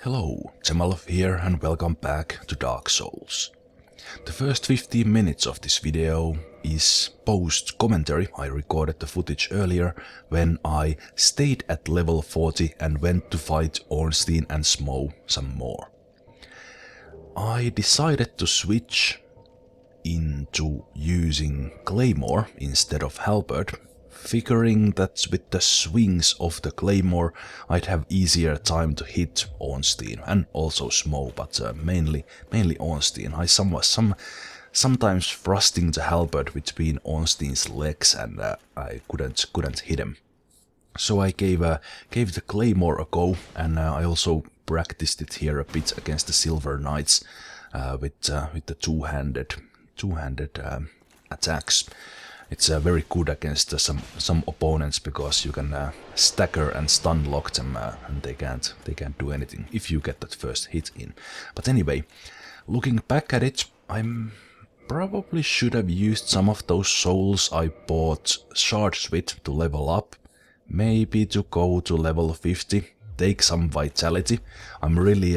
Hello, Zemalf here and welcome back to Dark Souls. The first 15 minutes of this video is post-commentary. I recorded the footage earlier when I stayed at level 40 and went to fight Ornstein and Smough some more. I decided to switch into using Claymore instead of Halberd, figuring that with the swings of the Claymore I'd have easier time to hit Ornstein and also Smough, but mainly Ornstein. I sometimes thrusting the halberd between Ornstein's legs and I couldn't hit him. So I gave the Claymore a go, and I also practiced it here a bit against the Silver Knights with the two-handed attacks. It's very good against some opponents because you can stagger and stun lock them, and they can't do anything if you get that first hit in. But anyway, looking back at it, I probably should have used some of those souls I bought shards with to level up, maybe to go to level 50, take some vitality. I'm really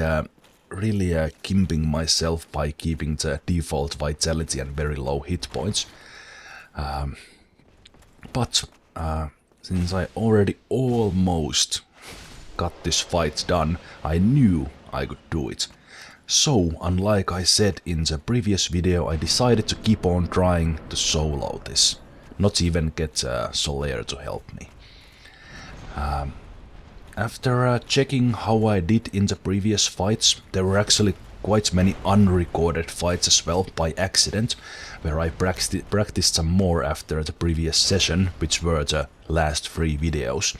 kimping myself by keeping the default vitality and very low hit points. But since I already almost got this fight done, I knew I could do it. So, unlike I said in the previous video, I decided to keep on trying to solo this, not even get Solaire to help me. After checking how I did in the previous fights, there were actually quite many unrecorded fights as well by accident, where I practiced some more after the previous session, which were the last 3 videos.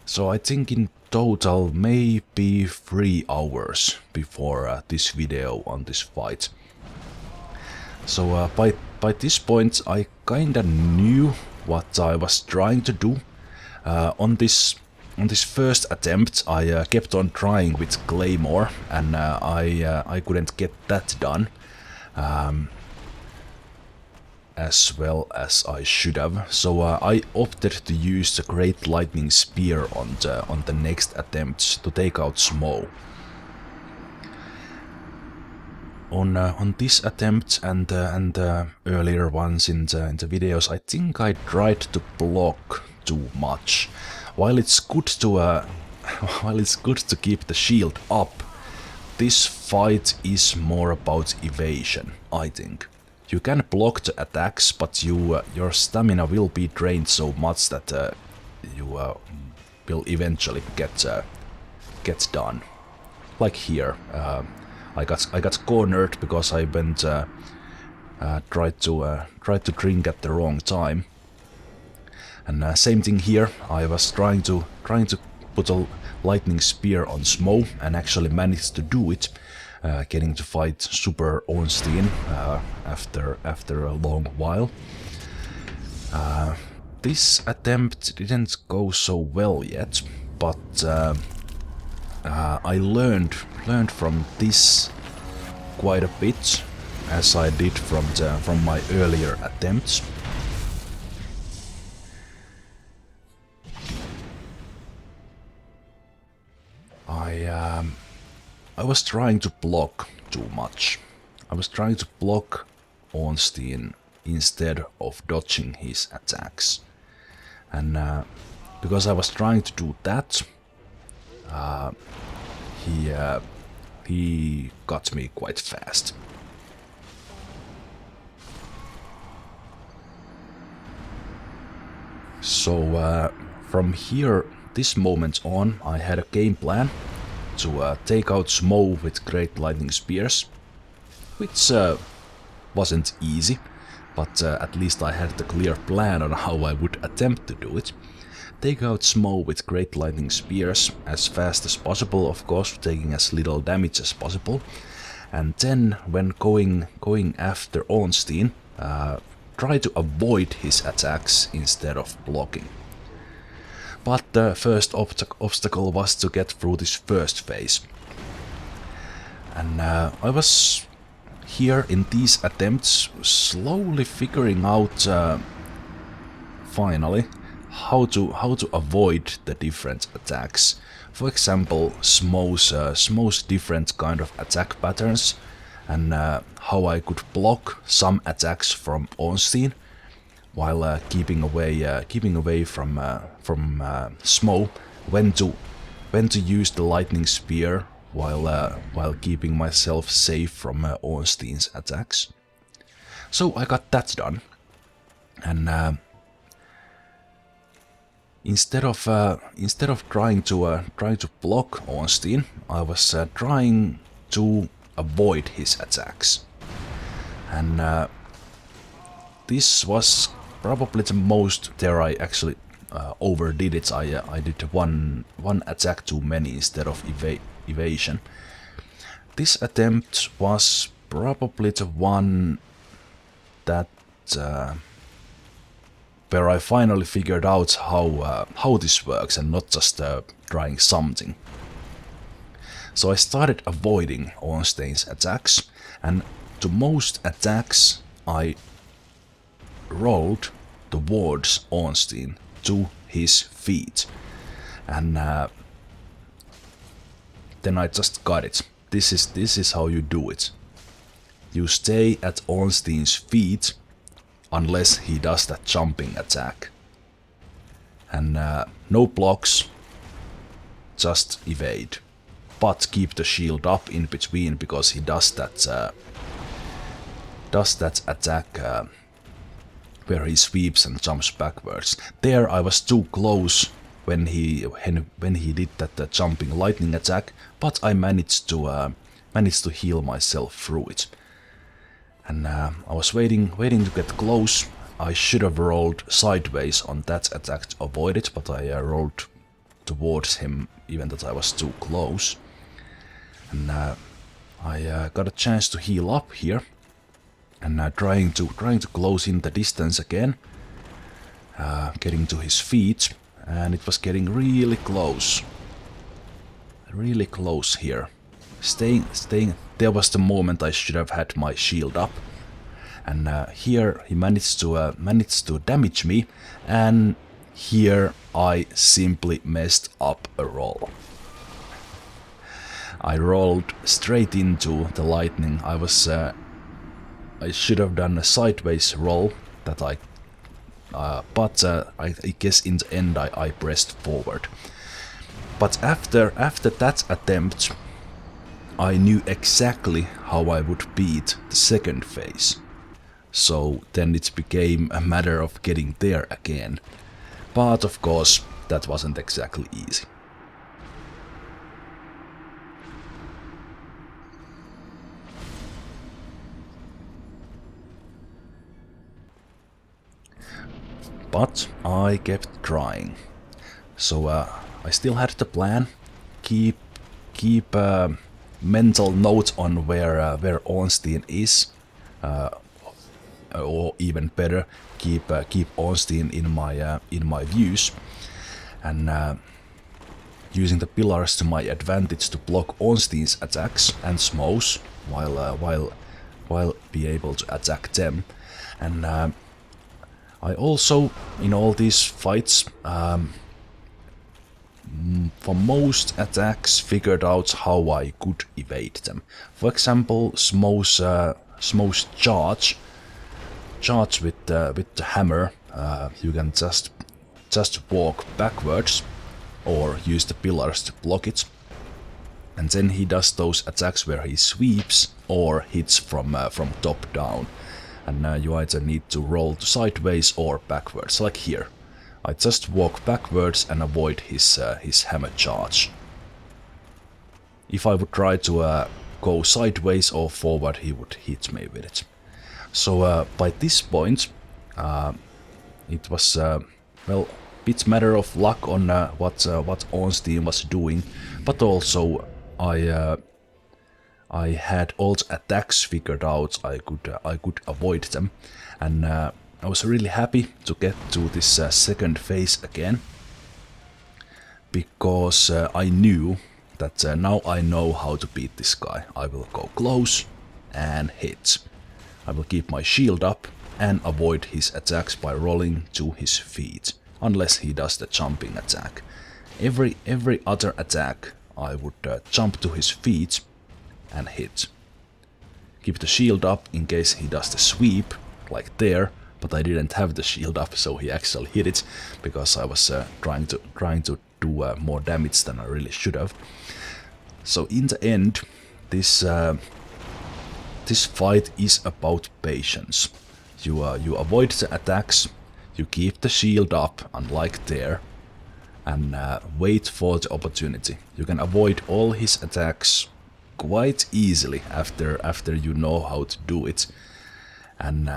So I think in total maybe 3 hours before this video on this fight. So by this point I kinda knew what I was trying to do. On this first attempt I kept on trying with Claymore, and I couldn't get that done as well as I should have. So I opted to use the Great Lightning Spear on the next attempt to take out Smough. On this attempt and earlier ones in the videos, I think I tried to block too much. While it's good to keep the shield up, this fight is more about evasion, I think. You can block the attacks, but your stamina will be drained so much that you will eventually get done. Like here, I got cornered because I went tried to drink at the wrong time. And same thing here, I was trying to put a lightning spear on Smough and actually managed to do it, getting to fight Super Ornstein after a long while. This attempt didn't go so well yet, but I learned from this quite a bit, as I did from my earlier attempts. I was trying to block too much. I was trying to block Ornstein instead of dodging his attacks. And because I was trying to do that, he got me quite fast. So from here, this moment on, I had a game plan to take out Smough with Great Lightning Spears, which wasn't easy, but at least I had the clear plan on how I would attempt to do it. Take out Smough with Great Lightning Spears as fast as possible, of course, taking as little damage as possible, and then when going after Ornstein, try to avoid his attacks instead of blocking. But the first obstacle was to get through this first phase. And I was here in these attempts slowly figuring out finally how to avoid the different attacks. For example, Smough's different kind of attack patterns, and how I could block some attacks from Ornstein while keeping away from Smough. When to use the lightning spear while keeping myself safe from Ornstein's attacks. So I got that done, and instead of trying to block Ornstein, I was trying to avoid his attacks, and this was probably the most there. I actually overdid it. I did one attack too many instead of evasion. This attempt was probably the one that where I finally figured out how this works and not just trying something. So I started avoiding Ornstein's attacks, and to most attacks I rolled towards Ornstein to his feet, and then I just got it. This is how you do it. You stay at Ornstein's feet unless he does that jumping attack, and no blocks, just evade, but keep the shield up in between because he does that attack where he sweeps and jumps backwards. There I was too close when he did that jumping lightning attack, but I managed to heal myself through it. And I was waiting to get close. I should have rolled sideways on that attack to avoid it, but I rolled towards him even though I was too close. And I got a chance to heal up here, and trying to close in the distance again, getting to his feet, and it was getting really close here. Staying. There was the moment I should have had my shield up, and here he managed to damage me, and here I simply messed up a roll. I rolled straight into the lightning. I should have done a sideways roll that but I guess in the end I pressed forward. But after that attempt, I knew exactly how I would beat the second phase. So then it became a matter of getting there again. But of course, that wasn't exactly easy. But I kept trying. So I still had the plan. Keep mental note on where Ornstein is, or even better, keep Ornstein in my views, and using the pillars to my advantage to block Ornstein's attacks and Smough's while be able to attack them. And I also, in all these fights, for most attacks, figured out how I could evade them. For example, Smough's charge with the hammer, you can just walk backwards or use the pillars to block it, and then he does those attacks where he sweeps or hits from top down, and you either need to roll sideways or backwards, like here. I just walk backwards and avoid his hammer charge. If I would try to go sideways or forward, he would hit me with it. So by this point, it was well, bit matter of luck on what Ornstein was doing, but also I had all the attacks figured out. I could avoid them, and I was really happy to get to this second phase again, because I knew that now I know how to beat this guy. I will go close and hit. I will keep my shield up and avoid his attacks by rolling to his feet, unless he does the jumping attack. Every other attack I would jump to his feet and hit. Keep the shield up in case he does the sweep, like there, but I didn't have the shield up, so he actually hit it, because I was trying to do more damage than I really should have. So in the end, this fight is about patience. You avoid the attacks, you keep the shield up, unlike there, and wait for the opportunity. You can avoid all his attacks quite easily after you know how to do it, and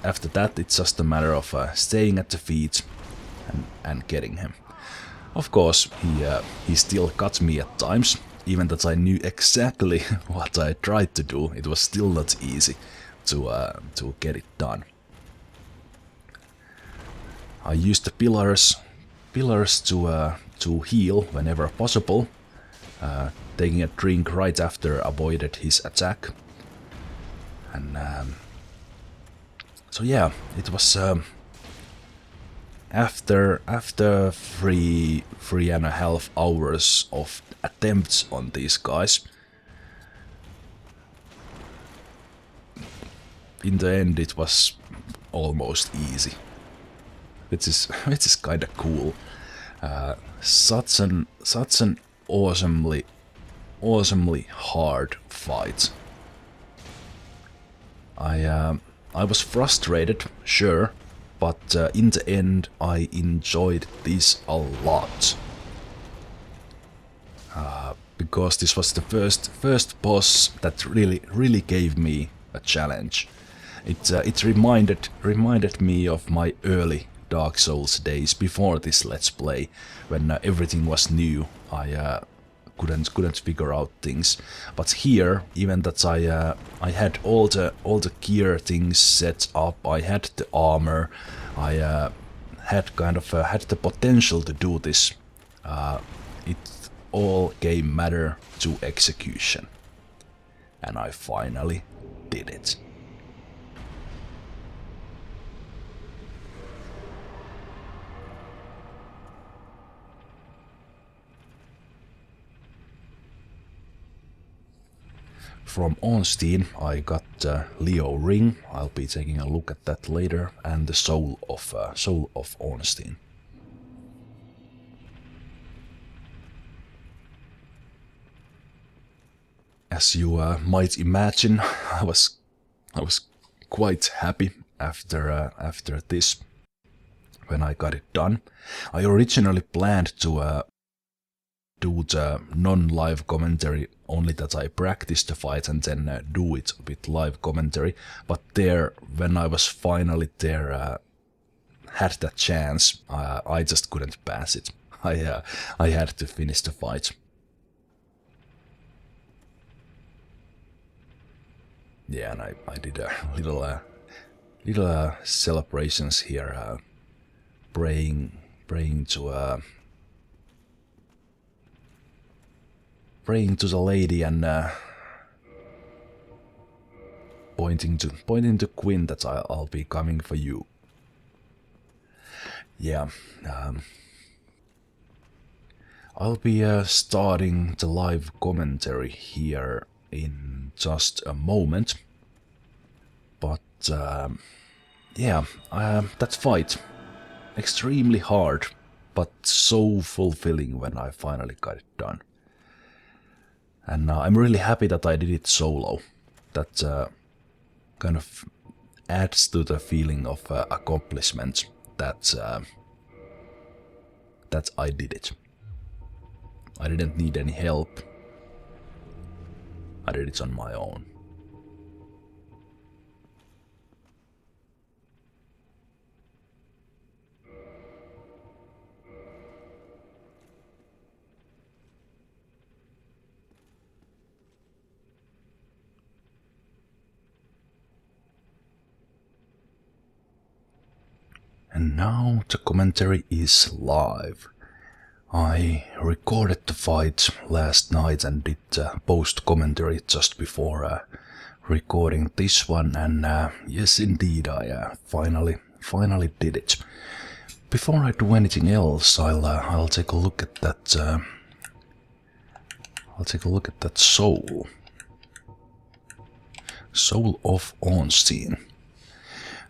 after that it's just a matter of staying at the feet and getting him. Of course, he still got me at times, even that I knew exactly what I tried to do. It was still not easy to get it done. I used the pillars to heal whenever possible. Taking a drink right after avoided his attack. And so yeah, it was after 3.5 hours of attempts on these guys. In the end, it was almost easy, which is kind of cool. Such an awesomely hard fight. I was frustrated, sure, but in the end I enjoyed this a lot. Because this was the first boss that really gave me a challenge. It reminded me of my early Dark Souls days before this Let's Play, when everything was new. I couldn't figure out things, but here, even that I had all the gear things set up, I had the armor, I had kind of had the potential to do this. It all came matter to execution, and I finally did it. From Ornstein I got Leo ring. I'll be taking a look at that later, and the soul of Ornstein. As you might imagine, I was quite happy after this when I got it done. I originally planned to do the non-live commentary, only that I practiced the fight and then do it with live commentary. But there, when I was finally there, had that chance, I just couldn't pass it. I had to finish the fight. Yeah, and I did a little celebrations here, praying to the lady and pointing to Gwyn that I'll be coming for you. Yeah, I'll be starting the live commentary here in just a moment, but yeah, that fight, extremely hard, but so fulfilling when I finally got it done. And I'm really happy that I did it solo. That kind of adds to the feeling of accomplishment that I did it. I didn't need any help. I did it on my own. And now the commentary is live. I recorded the fight last night and did post-commentary just before recording this one, and yes indeed I finally did it. before I do anything else, I'll take a look at that. I'll take a look at that soul. Soul of Ornstein.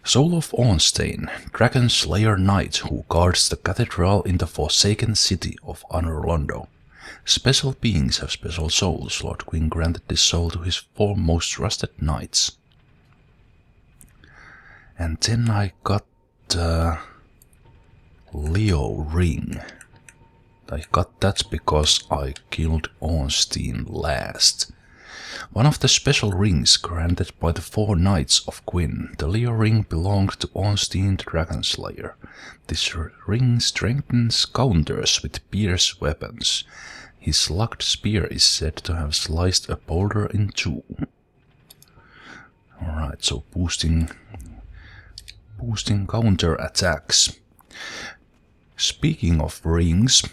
Soul of Ornstein, Dragon Slayer Knight who guards the cathedral in the forsaken city of Anor Londo. Special beings have special souls. Lord Gwyn granted this soul to his 4 most trusted knights. And then I got Leo ring. I got that because I killed Ornstein last. One of the special rings granted by the 4 knights of Gwyn. The Leo ring belonged to Ornstein the Dragon Slayer. This ring strengthens counters with pierce weapons. His locked spear is said to have sliced a boulder in 2. Alright, so boosting counter attacks. Speaking of rings,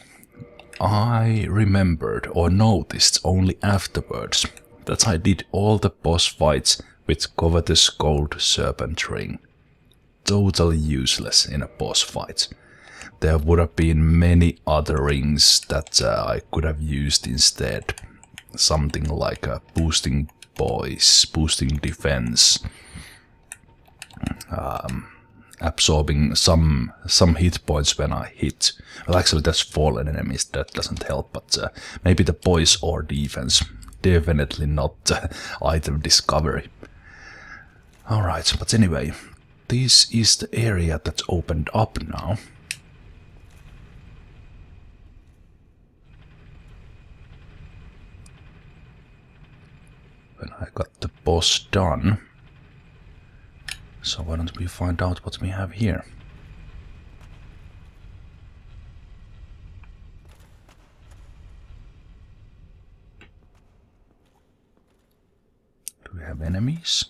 I remembered or noticed only afterwards that I did all the boss fights with covetous gold serpent ring. Totally useless in a boss fight. There would have been many other rings that I could have used instead. Something like boosting poise, boosting defense, absorbing some hit points when I hit. Well, actually that's fallen enemies, that doesn't help, but maybe the poise or defense. Definitely not item discovery. Alright, but anyway, this is the area that's opened up now. When I got the boss done. So why don't we find out what we have here? Do we have enemies?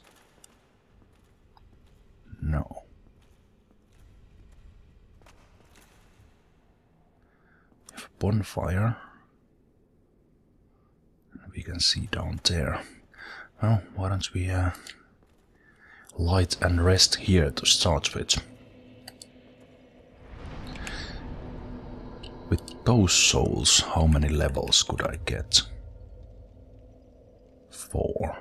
No. We have a bonfire. We can see down there. Well, why don't we light and rest here to start with. With those souls, how many levels could I get? 4.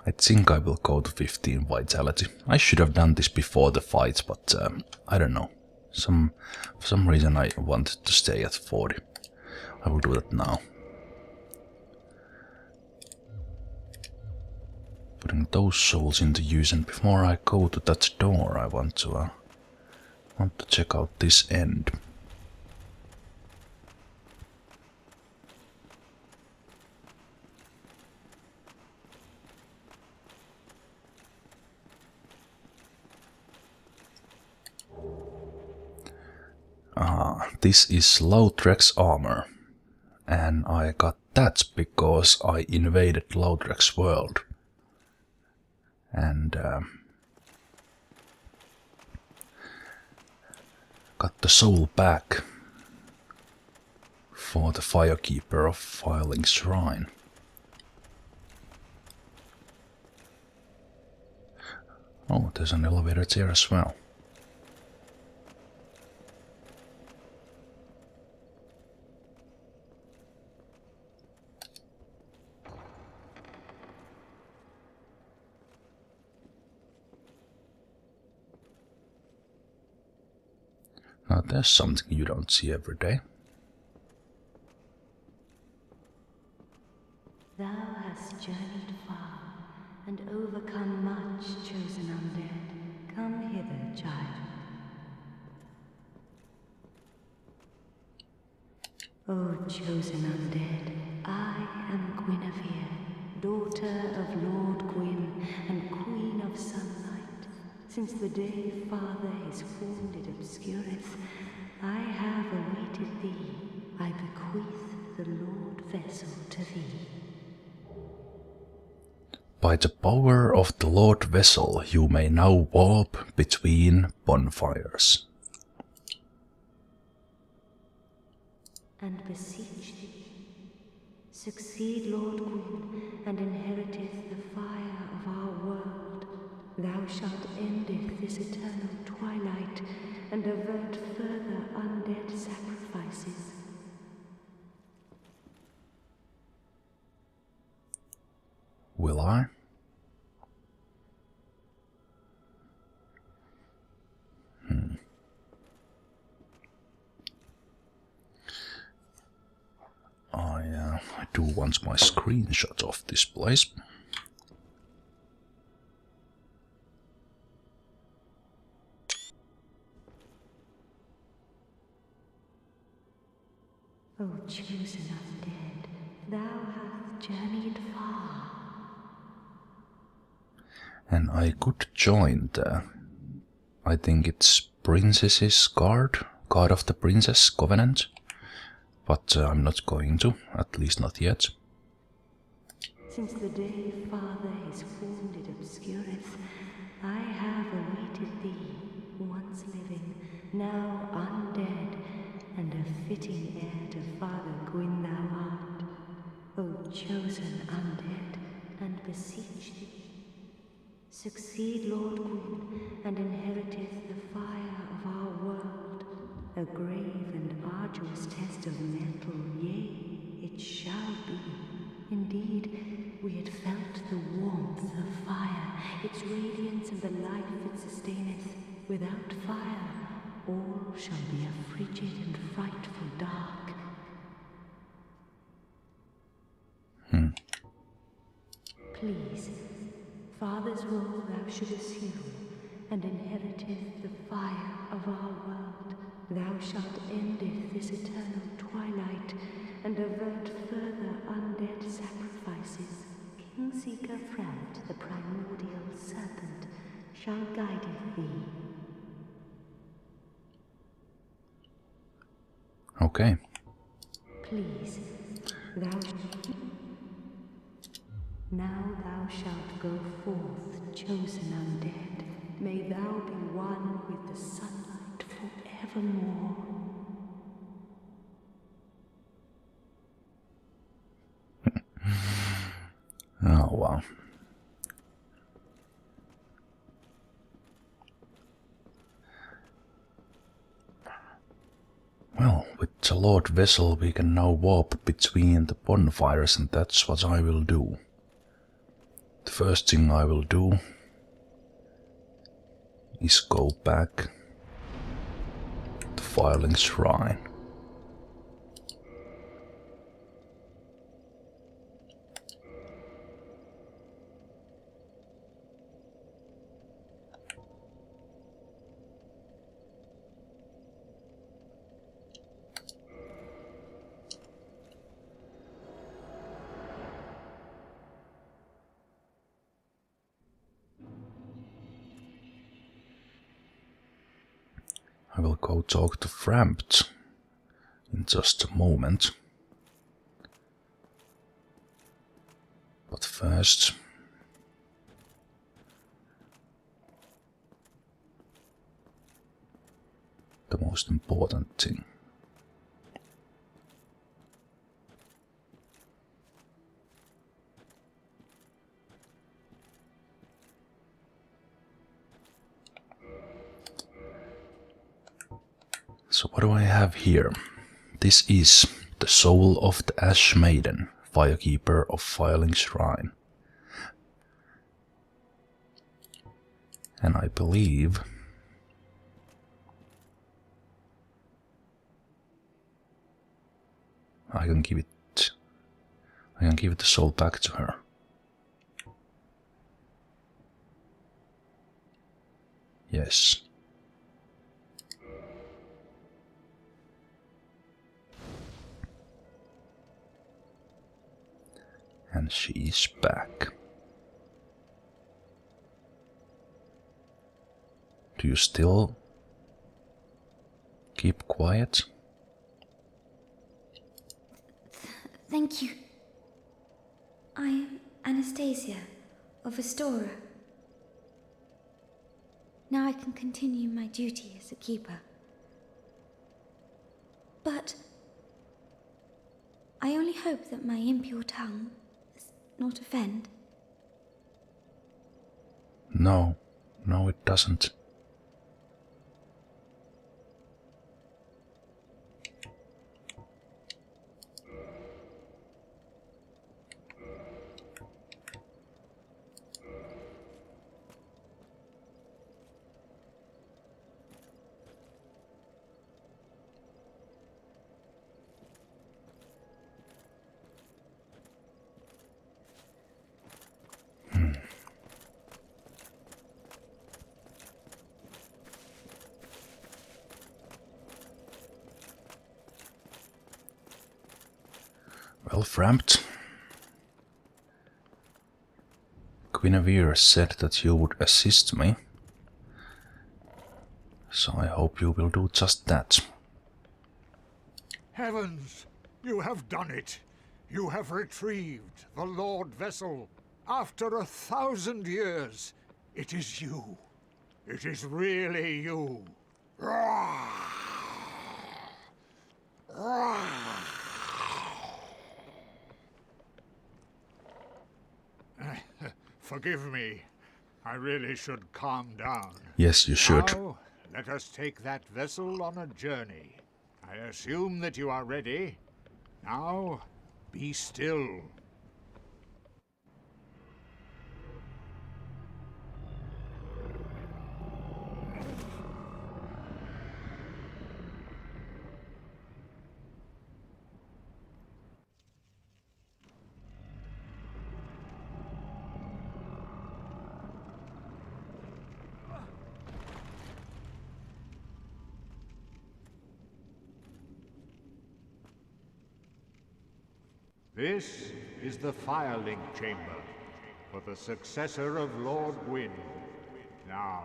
I think I will go to 15 vitality. I should have done this before the fight, but I don't know. For some reason I wanted to stay at 40. I will do that now. Putting those souls into use, and before I go to that door, I want to check out this end. This is Lautrec's armor, and I got that because I invaded Lautrec's world. And got the soul back for the Firekeeper of Firelink's shrine. Oh, there's an elevator there as well. Now there's something you don't see every day. Thou hast journeyed far and overcome much, chosen undead. Come hither, child. O chosen undead, I am Gwynevere, daughter of Lord Gwyn and Queen of Sunlight. Since the day Father his wounded obscureth, I have awaited thee. I bequeath the Lordvessel to thee. By the power of the Lordvessel, you may now warp between bonfires. And beseech thee, Succeed, Lord Gwyn, and inheriteth the fire of our world. Thou shalt endeth this eternal twilight, and avert further undead sacrifices. Will I? I do want my screenshot of this place. O chosen undead, thou hast journeyed far. And I could join I think it's Princess's Guard of the Princess Covenant. But I'm not going to, at least not yet. Since the day Father his form did obscureth, I have awaited thee, once living, now undead, and a fitting heir to Father Gwyn thou art. O chosen undead, and beseech thee. Succeed, Lord Gwyn, and inheriteth the fire of our world. A grave and arduous test of mental, yea, it shall be. Indeed, we had felt the warmth of fire, its radiance and the life it sustaineth. Without fire, all shall be a frigid and frightful dark. Please, Father's role thou should assume, and inheriteth the fire of our world. Thou shalt endeth this eternal twilight, and avert further undead sacrifices. Kingseeker Frant, the primordial serpent, shall guideth thee. Okay. Please, now thou shalt go forth, chosen undead. May thou be one with the sunlight forevermore. Oh, wow. Well, with the Lordvessel we can now warp between the bonfires, and that's what I will do. The first thing I will do is go back to Firelink Shrine. I will go talk to Frampt in just a moment. But first, the most important thing. So what do I have here? This is the soul of the Ash Maiden, Firekeeper of Firelink Shrine. And I believe I can give the soul back to her. Yes. And she's back. Do you still keep quiet? Thank you. I am Anastasia of Astora. Now I can continue my duty as a keeper. But I only hope hope that my impure tongue does not offend. No, it doesn't. Well, Framped. Gwynevere said that you would assist me, so I hope you will do just that. Heavens! You have done it! You have retrieved the Lordvessel. After 1,000 years, it is you. It is really you. Forgive me. I really should calm down. Yes, you should. Now, let us take that vessel on a journey. I assume that you are ready. Now, be still. This is the Firelink chamber for the successor of Lord Gwyn. Now,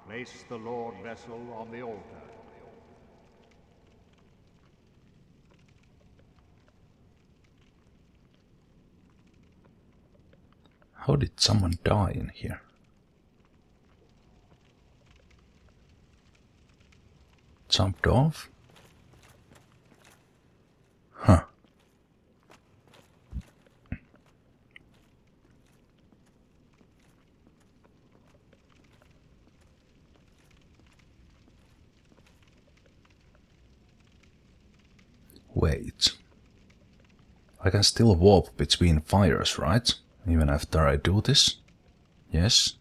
place the Lordvessel on the altar. How did someone die in here? Jumped off? Huh. Wait. I can still warp between fires, right? Even after I do this? Yes?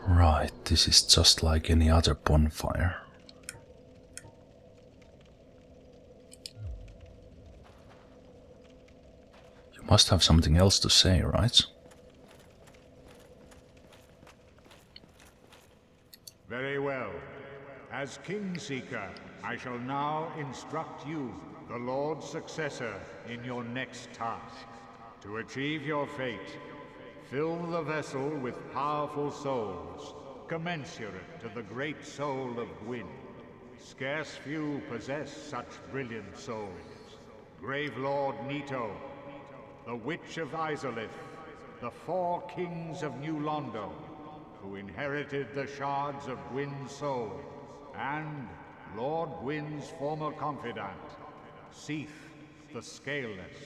Right, this is just like any other bonfire. You must have something else to say, right? Very well. As Kingseeker, I shall now instruct you, the Lord's successor, in your next task. To achieve your fate, fill the vessel with powerful souls, commensurate to the great soul of Gwyn. Scarce few possess such brilliant souls. Grave Lord Nito, the Witch of Izalith, the 4 kings of New Londo, who inherited the shards of Gwyn's soul, and Lord Gwyn's former confidant, Seath the Scaleless.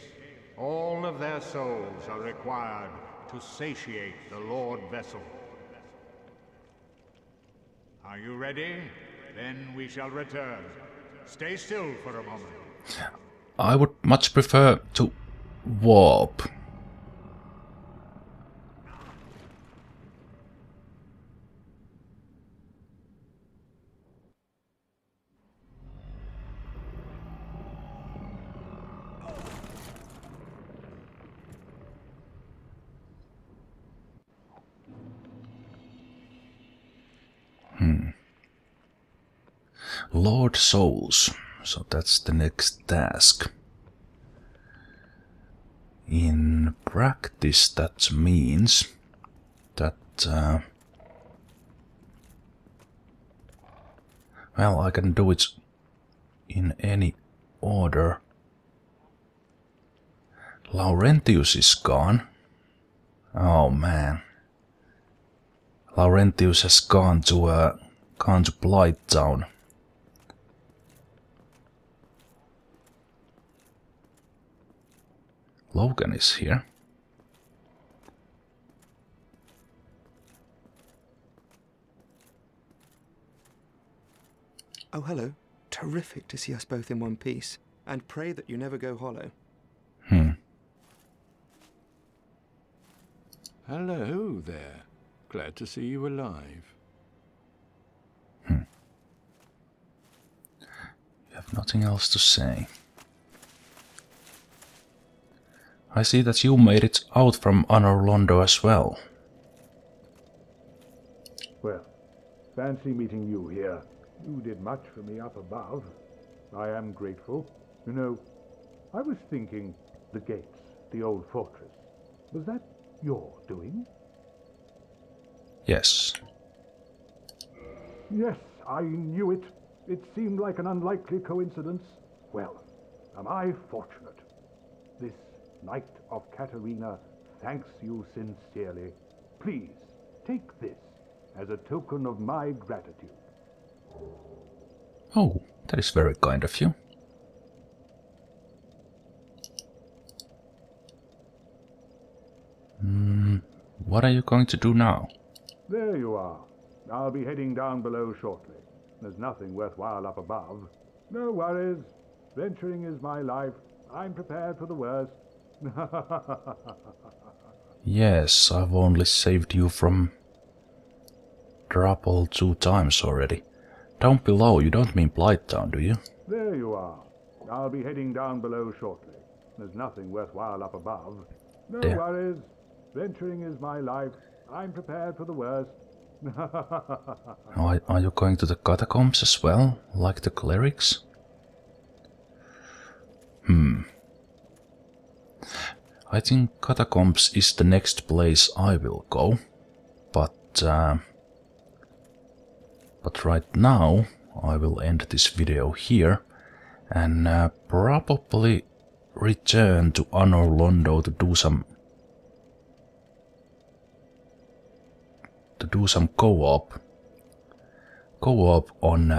All of their souls are required to satiate the Lordvessel. Are you ready? Then we shall return. Stay still for a moment. I would much prefer to warp. Lord Souls. So that's the next task. In practice, that means that well, I can do it in any order. Laurentius is gone. Oh man, Laurentius has gone to Blighttown. Logan is here. Oh, hello. Terrific to see us both in one piece. And pray that you never go hollow. Hello there. Glad to see you alive. You have nothing else to say. I see that you made it out from Anor Londo as well. Well, fancy meeting you here. You did much for me up above. I am grateful. You know, I was thinking, the gates, the old fortress, was that your doing? Yes. Yes, I knew it. It seemed like an unlikely coincidence. Well, am I fortunate. This Knight of Katarina thanks you sincerely. Please, take this as a token of my gratitude. Oh, that is very kind of you. What are you going to do now? There you are. I'll be heading down below shortly. There's nothing worthwhile up above. No worries. Venturing is my life. I'm prepared for the worst. Yes, I've only saved you from trouble 2 times already. Down below, you don't mean Blighttown, do you? There you are. I'll be heading down below shortly. There's nothing worthwhile up above. No There. worries. Venturing is my life. I'm prepared for the worst. Are you going to the catacombs as well, like the clerics? I think catacombs is the next place I will go, but right now I will end this video here and probably return to Anor Londo to do some co-op on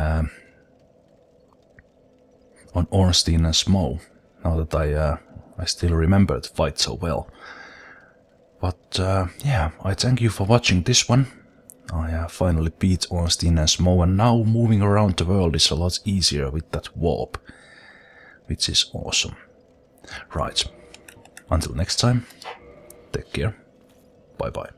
Ornstein and Smough. Now that I still remember the fight so well. But yeah, I thank you for watching this one. I finally beat Ornstein and Smough, and now moving around the world is a lot easier with that warp, which is awesome. Right, until next time, take care, bye bye.